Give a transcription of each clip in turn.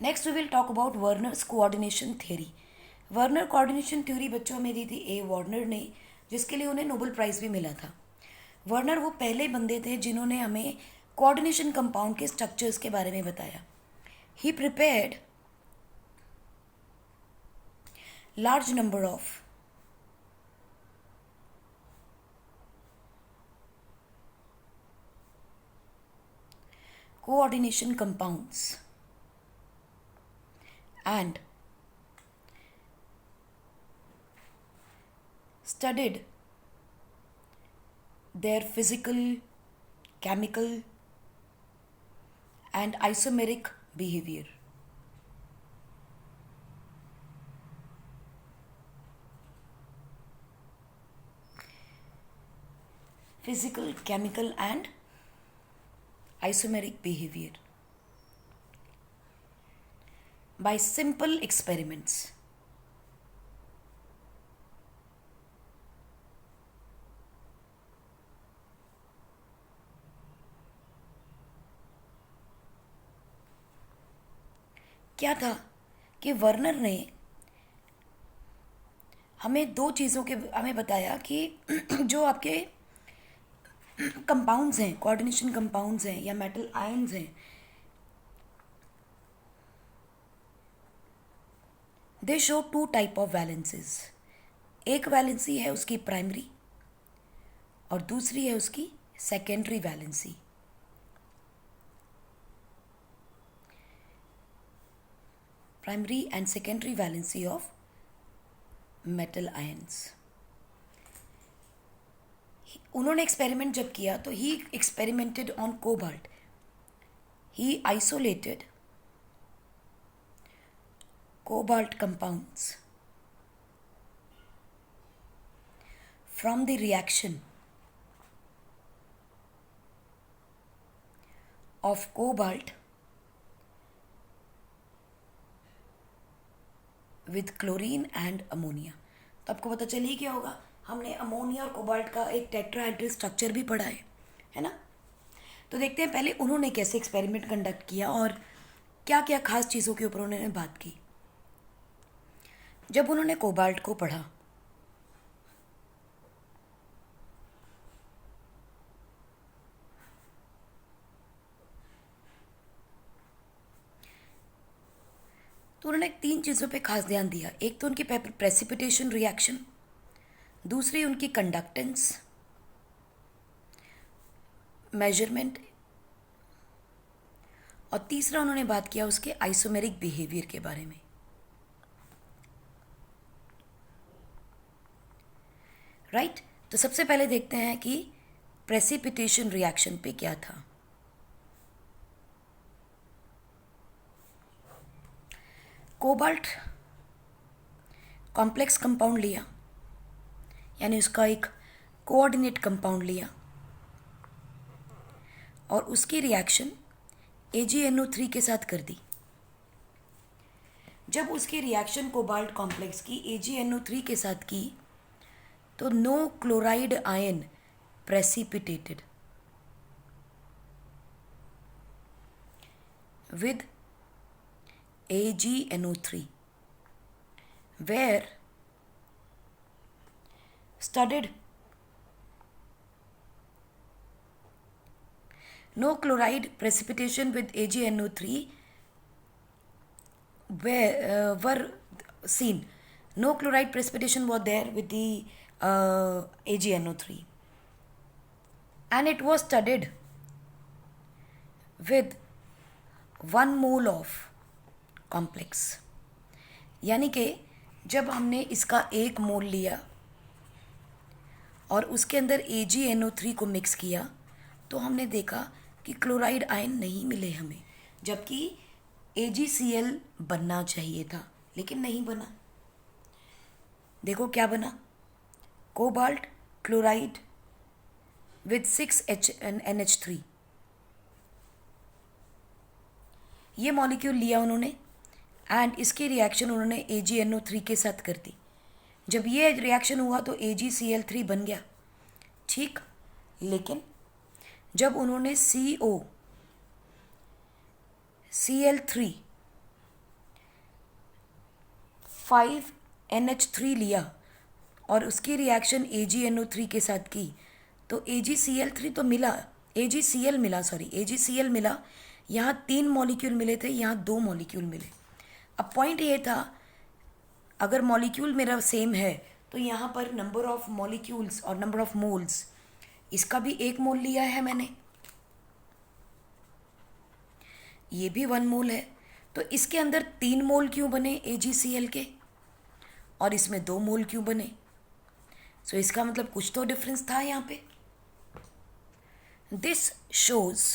Next we will talk about Werner's coordination theory. Werner coordination theory बच्चों में दी थी ए Warner ने, जिसके लिए उन्हें नोबेल प्राइज़ भी मिला था। वर्नर वो पहले बंदे थे जिन्होंने हमें कोऑर्डिनेशन कंपाउंड के स्ट्रक्चर्स के बारे में बताया। He prepared large number of coordination compounds and studied their physical, chemical and isomeric behavior. Physical, chemical and isomeric behavior by simple experiments. क्या था कि वर्नर ने हमें दो चीज़ों के हमें बताया कि जो आपके कंपाउंड्स हैं, कोऑर्डिनेशन कंपाउंड्स हैं या मेटल आयंस हैं, they show two type of valencies. एक वैलेंसी है उसकी प्राइमरी और दूसरी है उसकी secondary valency. Primary and secondary valency of metal ions. उन्होंने एक्सपेरिमेंट जब किया तो he experimented on cobalt. He isolated cobalt compounds from the reaction of cobalt with chlorine and ammonia। तो आपको पता चलिए क्या होगा, हमने अमोनिया और कोबाल्ट का एक टेट्राहेड्रल स्ट्रक्चर भी पढ़ा है ना। तो देखते हैं पहले उन्होंने कैसे एक्सपेरिमेंट कंडक्ट किया और क्या क्या खास चीज़ों के ऊपर उन्होंने बात की। जब उन्होंने कोबाल्ट को पढ़ा तो उन्होंने तीन चीज़ों पे खास ध्यान दिया। एक तो उनकी प्रेसिपिटेशन रिएक्शन, दूसरी उनकी कंडक्टेंस मेजरमेंट और तीसरा उन्होंने बात किया उसके आइसोमेरिक बिहेवियर के बारे में। राइट तो सबसे पहले देखते हैं कि प्रेसिपिटेशन रिएक्शन पे क्या था। कोबाल्ट कॉम्प्लेक्स कंपाउंड लिया, यानी उसका एक कोऑर्डिनेट कंपाउंड लिया और उसकी रिएक्शन AgNO3 के साथ कर दी। जब उसकी रिएक्शन कोबाल्ट कॉम्प्लेक्स की AgNO3 के साथ की तो no chloride ion precipitated with AgNO3 where studied no chloride precipitation with AgNO3 were seen. No chloride precipitation was there with the AgNO3 and it was studied with 1 mole of complex. यानी कि जब हमने इसका 1 मोल लिया और उसके अंदर AgNO3 को मिक्स किया तो हमने देखा कि क्लोराइड आयन नहीं मिले हमें, जबकि AgCl बनना चाहिए था लेकिन नहीं बना। देखो क्या बना, कोबाल्ट क्लोराइड विद 6NH3। ये मॉलिक्यूल लिया उन्होंने एंड इसकी रिएक्शन उन्होंने AgNO3 के साथ कर दी। जब ये रिएक्शन हुआ तो AgCl3 बन गया, ठीक। लेकिन जब उन्होंने COCl3 5NH3 लिया और उसकी रिएक्शन AgNO3 के साथ की तो AgCl3 तो मिला, AgCl मिला। यहाँ 3 मॉलिक्यूल मिले थे, यहाँ 2 मॉलिक्यूल मिले। अब पॉइंट ये था, अगर मॉलिक्यूल मेरा सेम है तो यहाँ पर नंबर ऑफ मॉलिक्यूल्स और नंबर ऑफ मोल्स, इसका भी 1 मोल लिया है मैंने, ये भी 1 मोल है, तो इसके अंदर 3 मोल क्यों बने AgCl के और इसमें 2 मोल क्यों बने? सो इसका मतलब कुछ तो डिफरेंस था यहाँ पे। This shows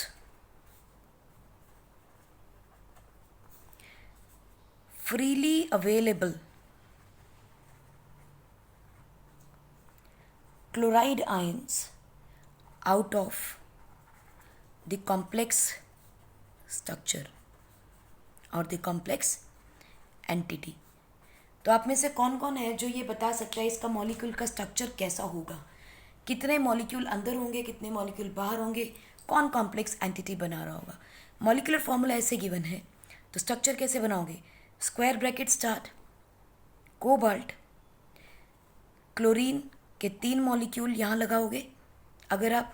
freely available chloride ions out of the complex structure और the complex entity। तो आप में से कौन कौन है जो ये बता सकता है इसका मॉलिक्यूल का स्ट्रक्चर कैसा होगा, कितने मॉलिक्यूल अंदर होंगे, कितने मॉलिक्यूल बाहर होंगे, कौन कॉम्प्लेक्स एंटिटी बना रहा होगा? मॉलिक्यूलर फॉर्मूला ऐसे गिवन है, तो स्ट्रक्चर कैसे बनाओगे? Square bracket start, cobalt, chlorine के 3 मॉलिक्यूल यहाँ लगाओगे अगर आप,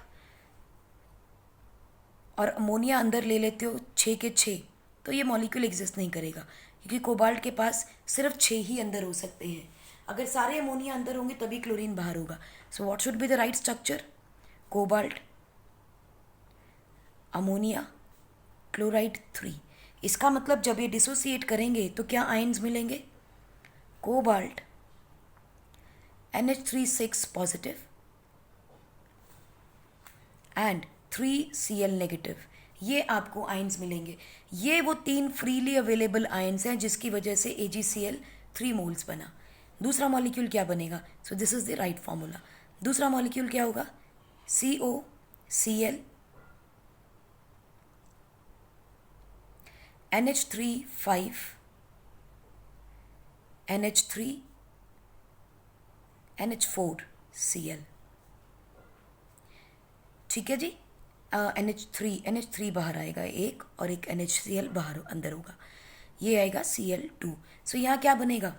और अमोनिया अंदर ले लेते हो 6 के 6, तो ये मॉलिक्यूल एग्जिस्ट नहीं करेगा क्योंकि कोबाल्ट के पास सिर्फ 6 ही अंदर हो सकते हैं। अगर सारे अमोनिया अंदर होंगे तभी क्लोरीन बाहर होगा। So what should be the right structure? Cobalt, ammonia, chloride 3। इसका मतलब जब ये डिसोसिएट करेंगे तो क्या आयन्स मिलेंगे? Cobalt NH3 positive and 3Cl negative, ये आपको आयन्स मिलेंगे। ये वो 3 फ्रीली अवेलेबल आयन्स हैं जिसकी वजह से AgCl 3 मोल्स बना। दूसरा मॉलिक्यूल क्या बनेगा? सो this is the right formula. दूसरा मॉलिक्यूल क्या होगा? COCl NH3 5 NH3 NH4 Cl। ठीक है जी। NH3 बाहर आएगा एक, और एक NHCl बाहर अंदर होगा, ये आएगा Cl2। सो यहाँ क्या बनेगा?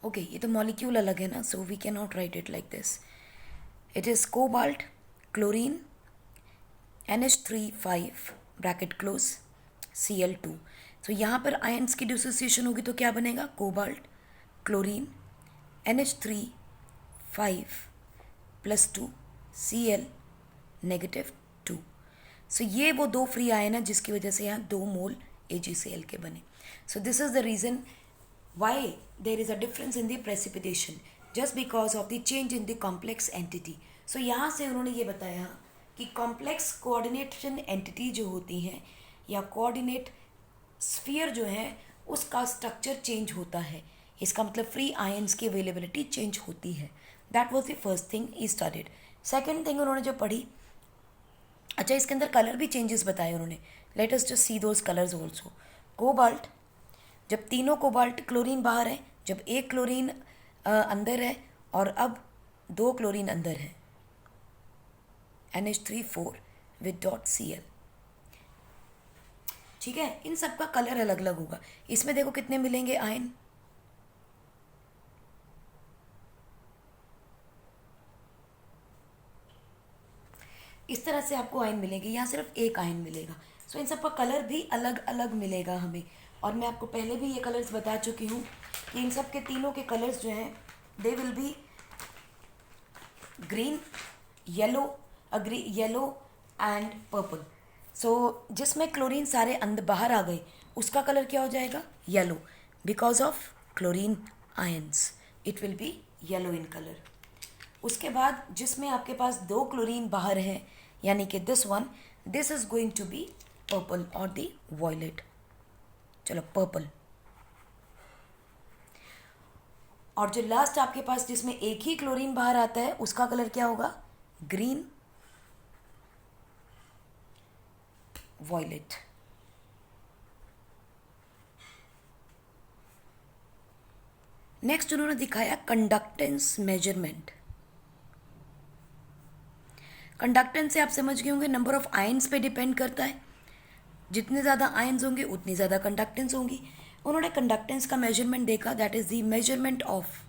ओके, ये तो मॉलिक्यूल अलग है ना, so we can not write it like this. It is cobalt, chlorine, NH3 5 bracket close, Cl2। तो यहाँ पर आयन्स की डिसोसिएशन होगी तो क्या बनेगा? Cobalt, chlorine, NH3 5 plus 2 Cl negative 2। सो ये वो 2 फ्री आयन है जिसकी वजह से यहाँ 2 मोल AgCl के बने। So this is the reason why there is a difference in the precipitation, just because of the change in the complex entity. So यहाँ से उन्होंने ये बताया कि कॉम्प्लेक्स कोऑर्डिनेशन एंटिटी जो होती हैं या कोऑर्डिनेट स्फीयर जो है उसका स्ट्रक्चर चेंज होता है। इसका मतलब फ्री आयन्स की अवेलेबिलिटी चेंज होती है। That was the first thing E studied. Second thing उन्होंने जो पढ़ी, अच्छा इसके अंदर कलर भी चेंजेस बताए उन्होंने। Let us just see those colours also. Cobalt, जब तीनों कोबाल्ट क्लोरीन बाहर है, जब एक क्लोरीन अंदर है और अब 2 क्लोरीन अंदर है, NH3 4 विद डॉट Cl। ठीक है, इन सब का कलर अलग अलग होगा। इसमें देखो कितने मिलेंगे आयन, इस तरह से आपको आयन मिलेंगे। यहाँ सिर्फ एक आयन मिलेगा। सो इन सब का कलर भी अलग अलग मिलेगा हमें। और मैं आपको पहले भी ये कलर्स बता चुकी हूँ कि इन सब के तीनों के कलर्स जो हैं they will be green, yellow and purple. So जिसमें क्लोरीन सारे अंदर बाहर आ गए उसका कलर क्या हो जाएगा? Yellow, because of chlorine ions it will be yellow in colour. उसके बाद जिसमें आपके पास 2 क्लोरीन बाहर है, यानी कि this one, this is going to be purple और दी वॉयलेट। चलो पर्पल। और जो लास्ट आपके पास जिसमें एक ही क्लोरीन बाहर आता है उसका कलर क्या होगा? Green, violet. नेक्स्ट उन्होंने दिखाया कंडक्टेंस मेजरमेंट। कंडक्टेंस से आप समझ गए होंगे नंबर ऑफ आयन्स पे डिपेंड करता है। जितने ज़्यादा आयन्स होंगे उतनी ज़्यादा कंडक्टेंस होंगी। उन्होंने कंडक्टेंस का मेजरमेंट देखा, that is the measurement of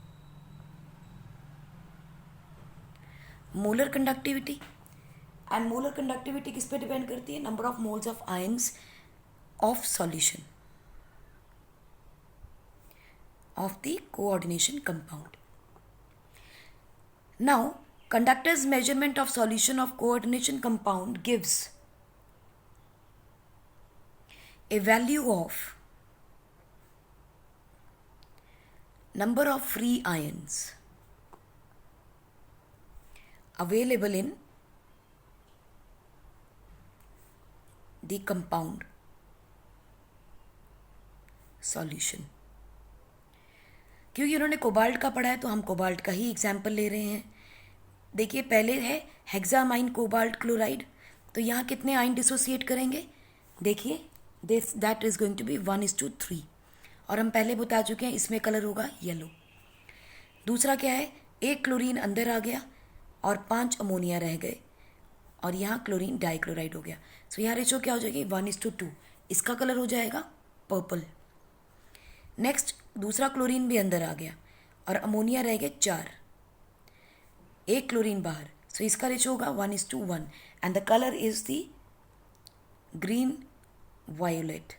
molar conductivity. And molar conductivity किस पे डिपेंड करती है? Number of moles of ions of solution of the coordination compound. Now, conductor's measurement of solution of coordination compound gives a value of number of free ions available in the compound solution. क्योंकि उन्होंने cobalt का पढ़ा है तो हम cobalt का ही example ले रहे हैं। देखिए पहले है हेक्सामाइन कोबाल्ट क्लोराइड, तो यहाँ कितने आयन डिसोसिएट करेंगे? देखिए that is going to be 1:3, और हम पहले बता चुके हैं इसमें कलर होगा येलो। दूसरा क्या है, एक क्लोरीन अंदर आ गया और 5 अमोनिया रह गए, और यहाँ क्लोरीन डाइक्लोराइड हो गया। सो यहाँ रेशो क्या हो जाएगी? 1:2। इसका कलर हो जाएगा पर्पल। नेक्स्ट दूसरा क्लोरीन भी अंदर आ गया और अमोनिया रह गए 4, एक क्लोरीन बाहर, सो इसका रेशो होगा 1:1 and the colour is the green violet.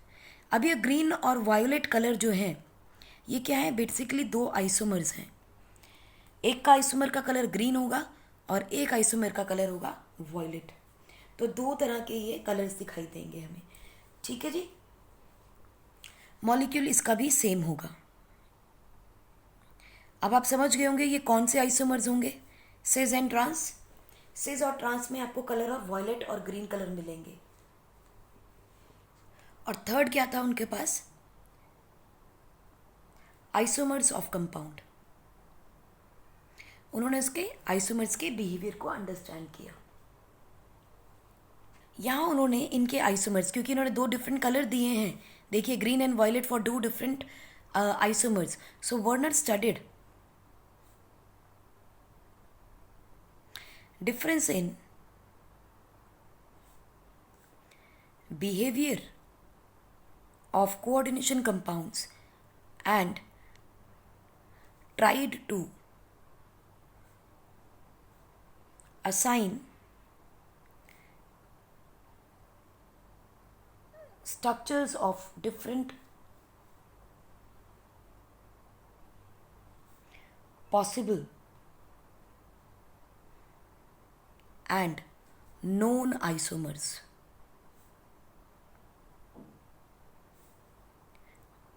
अब ये ग्रीन और वायोलेट कलर जो है ये क्या है? बेसिकली 2 आइसोमर्स हैं। एक का आइसोमर का कलर ग्रीन होगा और एक आइसोमर का कलर होगा वायोलेट। तो 2 तरह के ये कलर्स दिखाई देंगे हमें, ठीक है जी। मॉलिक्यूल इसका भी सेम होगा। अब आप समझ गए होंगे ये कौन से आइसोमर्स होंगे, सिस एंड ट्रांस। सिस और ट्रांस में आपको कलर ऑफ वायलेट और ग्रीन कलर मिलेंगे। और थर्ड क्या था उनके पास? Isomers of compound. उन्होंने इसके आइसोमर्स के बिहेवियर को अंडरस्टैंड किया। यहाँ उन्होंने इनके आइसोमर्स, क्योंकि इन्होंने 2 डिफरेंट कलर दिए हैं, देखिए green and violet for 2 different isomers. So Werner studied difference in behavior of coordination compounds and tried to assign structures of different possible and known isomers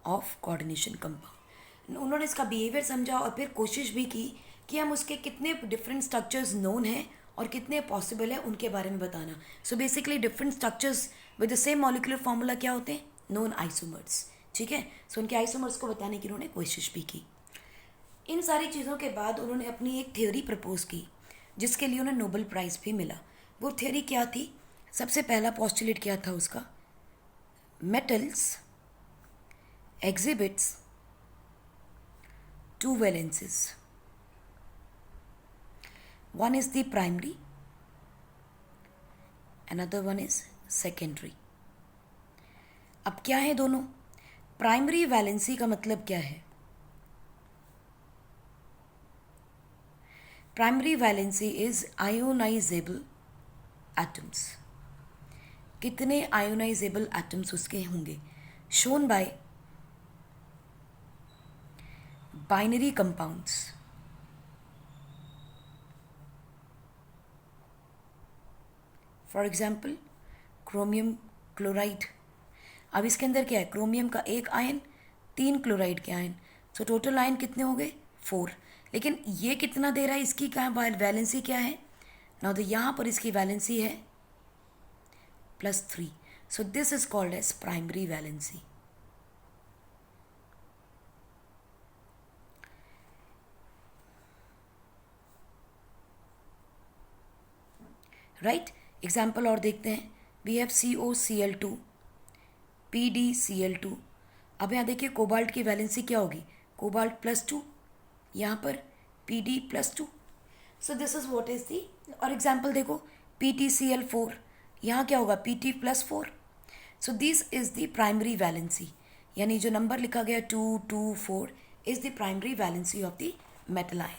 of coordination compound। उन्होंने इसका behaviour समझा और फिर कोशिश भी की कि हम उसके कितने डिफरेंट स्ट्रक्चर्स नोन हैं और कितने पॉसिबल है उनके बारे में बताना। So basically different structures with the same molecular formula क्या होते हैं? नोन आइसोमर्स, ठीक है। सो उनके आइसोमर्स को बताने की उन्होंने कोशिश भी की। इन सारी चीज़ों के बाद उन्होंने अपनी एक थ्योरी प्रपोज की जिसके लिए उन्हें नोबेल प्राइज़ भी मिला। वो थ्योरी क्या थी? सबसे पहला पोस्टुलेट क्या था उसका? Metals exhibits 2 valences, one is the primary, another one is secondary। अब क्या है दोनों? प्राइमरी वैलेंसी का मतलब क्या है? Primary valency is ionisable atoms. कितने आयोनाइजेबल एटम्स उसके होंगे? Shown by binary compounds. For example chromium chloride. अब इसके अंदर क्या है? क्रोमियम का 1 आयन, 3 क्लोराइड के आयन, सो टोटल आयन कितने हो गए? 4। लेकिन ये कितना दे रहा है? इसकी क्या वैलेंसी क्या है? नाउ तो यहाँ पर इसकी वैलेंसी है +3। So this is called as primary valency. Right, example और देखते हैं। We have COCl2 PdCl2। अब यहाँ देखिए कोबाल्ट की वैलेंसी क्या होगी? कोबाल्ट +2, यहाँ पर Pd+2। So this is what is the. और एग्जाम्पल देखो PtCl4, यहाँ क्या होगा? Pt+4। So this is the primary valency, यानी जो नंबर लिखा गया 224 is the primary valency of the metal ion.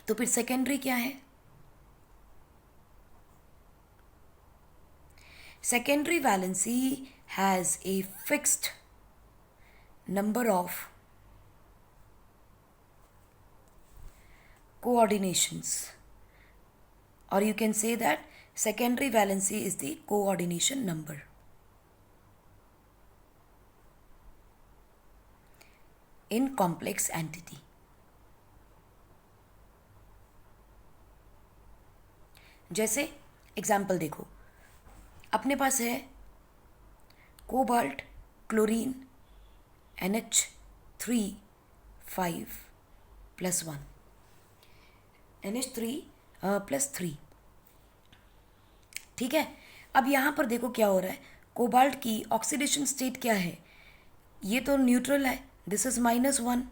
तो फिर सेकेंडरी क्या है? Secondary valency has a fixed number of coordinations, or you can say that secondary valency is the coordination number. In complex entity. जैसे example देखो, अपने पास है cobalt chlorine NH3 5+1 NH3+3, ठीक है। अब यहाँ पर देखो क्या हो रहा है, कोबाल्ट की ऑक्सीडेशन स्टेट क्या है? ये तो न्यूट्रल है, दिस इज -1,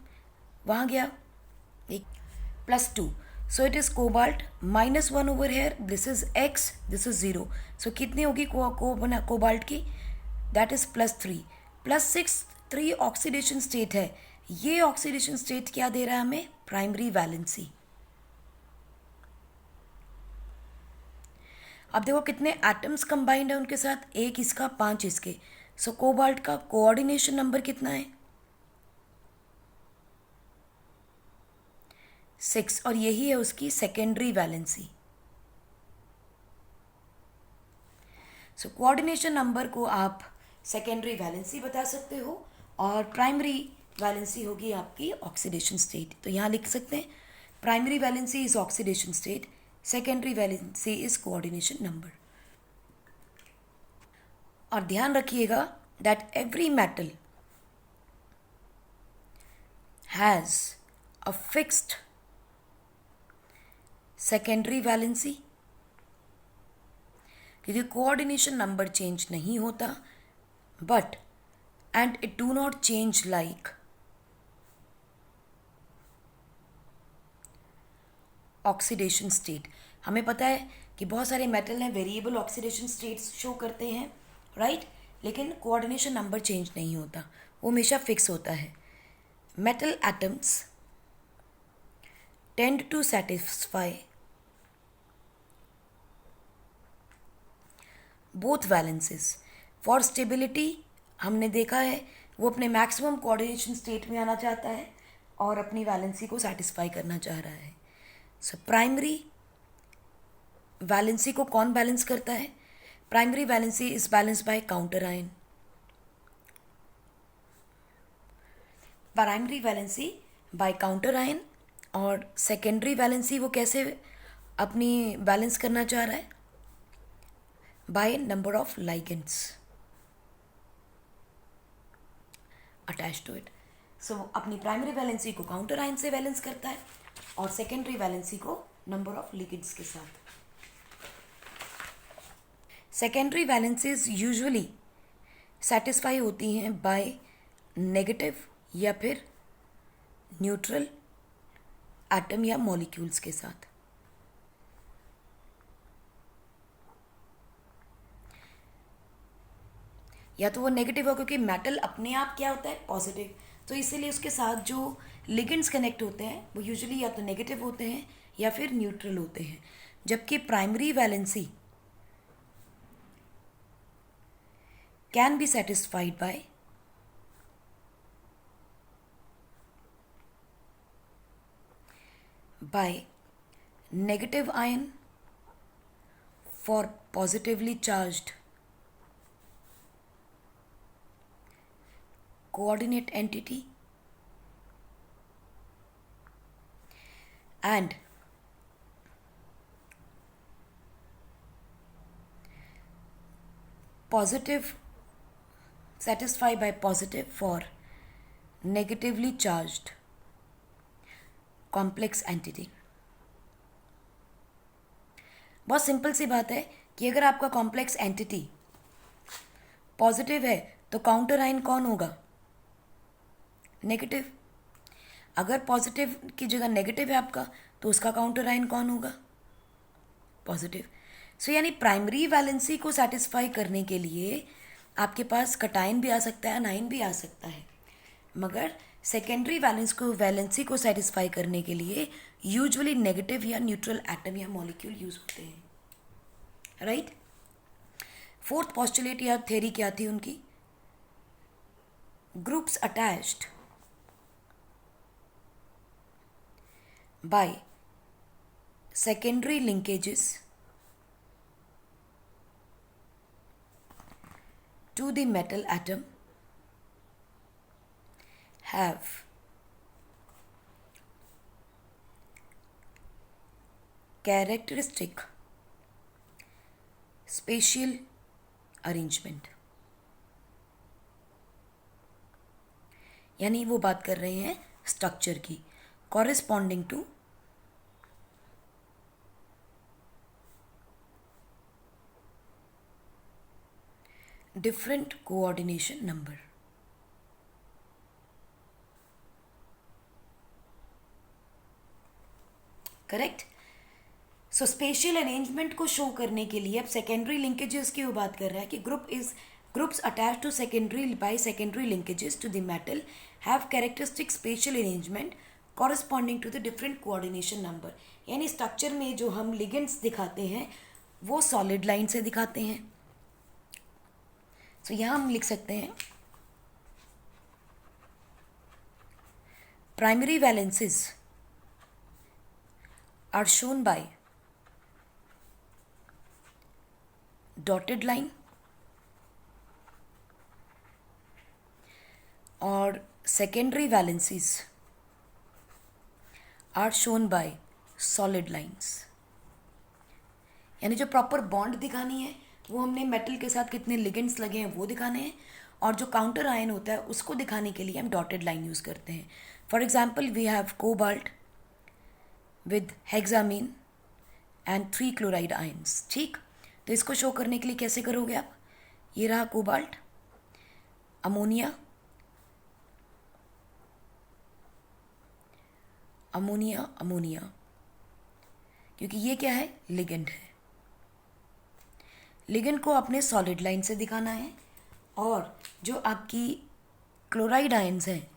वहाँ गया एक +2, so it is cobalt -1 over here, this is X, this is 0, सो कितनी होगी कोबाल्ट की? दैट इज +3 +6, 3 ऑक्सीडेशन स्टेट है। ये ऑक्सीडेशन स्टेट क्या दे रहा है हमें? Primary valency. अब देखो कितने एटम्स कंबाइंड है उनके साथ, एक इसका 5 इसके, सो कोबाल्ट का कोऑर्डिनेशन नंबर कितना है? 6, और यही है उसकी secondary valency. So coordination number को आप सेकेंडरी वैलेंसी बता सकते हो, और प्राइमरी वैलेंसी होगी आपकी ऑक्सीडेशन स्टेट। तो यहाँ लिख सकते हैं primary valency is oxidation state, secondary valency is coordination number. और ध्यान रखिएगा that every metal has a fixed secondary valency, क्योंकि कोऑर्डिनेशन नंबर चेंज नहीं होता, but and it do not change like oxidation state. हमें पता है कि बहुत सारे मेटल हैं वेरिएबल ऑक्सीडेशन स्टेट्स शो करते हैं, राइट, लेकिन कोऑर्डिनेशन नंबर चेंज नहीं होता, वो हमेशा फिक्स होता है। Metal atoms tend to satisfy both valences for stability. हमने देखा है वो अपने मैक्सिमम कोऑर्डिनेशन स्टेट में आना चाहता है और अपनी वैलेंसी को सेटिस्फाई करना चाह रहा है। सो प्राइमरी वैलेंसी को कौन बैलेंस करता है? Primary valency is balance by counter ion. Primary valency by counter ion, और सेकेंडरी वैलेंसी वो कैसे अपनी बैलेंस करना चाह रहा है? By number of ligands attach to it. So अपनी प्राइमरी वैलेंसी को काउंटर आयन से बैलेंस करता है और सेकेंडरी वैलेंसी को नंबर ऑफ लिगेंड्स के साथ। सेकेंडरी वैलेंसीज यूजुअली सेटिस्फाई होती हैं बाय नेगेटिव या फिर न्यूट्रल एटम या मॉलिक्यूल्स के साथ। या तो वो नेगेटिव हो क्योंकि मेटल अपने आप क्या होता है? पॉजिटिव, तो इसीलिए उसके साथ जो लिगेंड्स कनेक्ट होते हैं वो यूजुअली या तो नेगेटिव होते हैं या फिर न्यूट्रल होते हैं। जबकि primary valency can be satisfied by negative ion for positively charged coordinate entity and positive satisfy by positive for negatively charged complex entity। बहुत सिंपल सी बात है कि अगर आपका कॉम्प्लेक्स एंटिटी पॉजिटिव है तो काउंटर आयन कौन होगा? नेगेटिव। अगर पॉजिटिव की जगह नेगेटिव है आपका तो उसका काउंटर आयन कौन होगा? पॉजिटिव। सो यानी प्राइमरी वैलेंसी को सेटिस्फाई करने के लिए आपके पास कटायन भी आ सकता है, अनायन भी आ सकता है, मगर सेकेंडरी वैलेंसी को सेटिस्फाई करने के लिए यूजुअली नेगेटिव या न्यूट्रल एटम या मॉलिक्यूल यूज होते हैं, राइट। फोर्थ पॉस्टुलेट या थ्योरी क्या थी उनकी? Groups attached bye secondary linkages to the metal atom have characteristic spatial arrangement। यानी वो बात कर रहे हैं स्ट्रक्चर की, corresponding to different coordination number। Correct. So spatial arrangement को शो करने के लिए अब सेकेंडरी लिंकेजेस की वो बात कर रहा है कि groups attach to secondary linkages to the metal have characteristic spatial arrangement corresponding to the different coordination number. यानी स्ट्रक्चर में जो हम लिगेंड्स दिखाते हैं वो सॉलिड लाइन से दिखाते हैं। तो यहाँ हम लिख सकते हैं primary valences are shown by dotted line और secondary valencies are shown by solid lines. यानी जो प्रॉपर बॉन्ड दिखानी है वो हमने मेटल के साथ कितने लिगेंड्स लगे हैं वो दिखाने हैं, और जो काउंटर आयन होता है उसको दिखाने के लिए हम डॉटेड लाइन यूज़ करते हैं। For example we have cobalt with hexamine and 3 chloride ions. ठीक, तो इसको शो करने के लिए कैसे करोगे आप? ये रहा कोबाल्ट, अमोनिया, अमोनिया, अमोनिया, क्योंकि ये क्या है? लिगेंड है। लिगेंड को अपने सॉलिड लाइन से दिखाना है, और जो आपकी क्लोराइड आयन्स हैं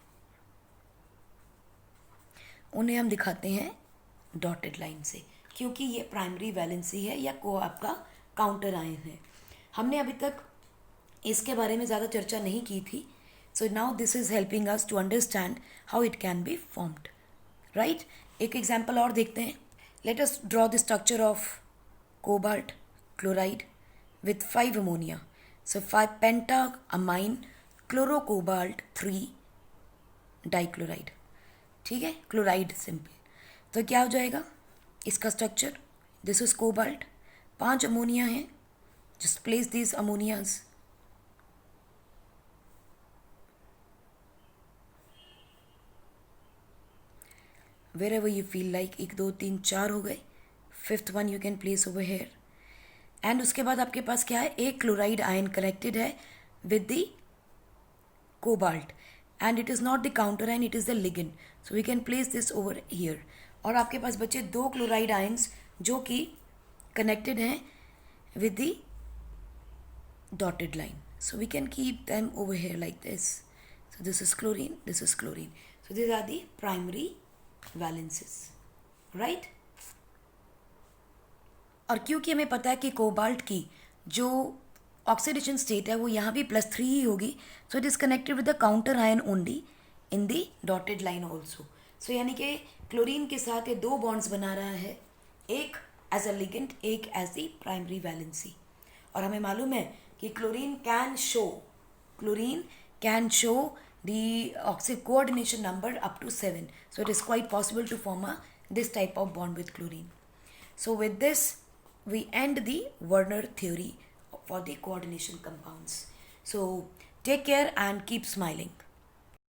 उन्हें हम दिखाते हैं डॉटेड लाइन से, क्योंकि ये प्राइमरी वैलेंसी है या को आपका काउंटर आयन है। हमने अभी तक इसके बारे में ज़्यादा चर्चा नहीं की थी। So now this is helping us to understand how it can be formed, right. एक एग्जाम्पल और देखते हैं। Let us draw the structure of cobalt chloride with 5 ammonia, so 5 pentamine chlorocobalt 3 dichloride। ठीक है, क्लोराइड सिंपल। तो क्या हो जाएगा इसका structure? This is cobalt, 5 ammonia हैं, just place this ammonias, wherever you feel like। 1 2 3 4 हो गए, 5th one you can place over here। And उसके बाद आपके पास क्या है? एक क्लोराइड आयन कनेक्टेड है with the cobalt, and it is not the counter ion, it is the ligand, so we can place this over here. और आपके पास बचे 2 क्लोराइड आयन्स जो कि कनेक्टेड हैं with the dotted line, so we can keep them over here like this. So this is chlorine, this is chlorine, so this are the primary valences, right. और क्योंकि हमें पता है कि कोबाल्ट की जो ऑक्सीडेशन स्टेट है वो यहाँ भी +3 ही होगी, so it is connected with the counter ion only in the dotted line also. So यानी कि क्लोरीन के साथ ये 2 बॉन्ड्स बना रहा है, एक एज अ लिगेंड, एक एज दी प्राइमरी वैलेंसी। और हमें मालूम है कि chlorine can show the oxy coordination number up to 7, so it is quite possible to form this type of bond with chlorine। So with this we end the Werner theory for the coordination compounds। So take care and keep smiling।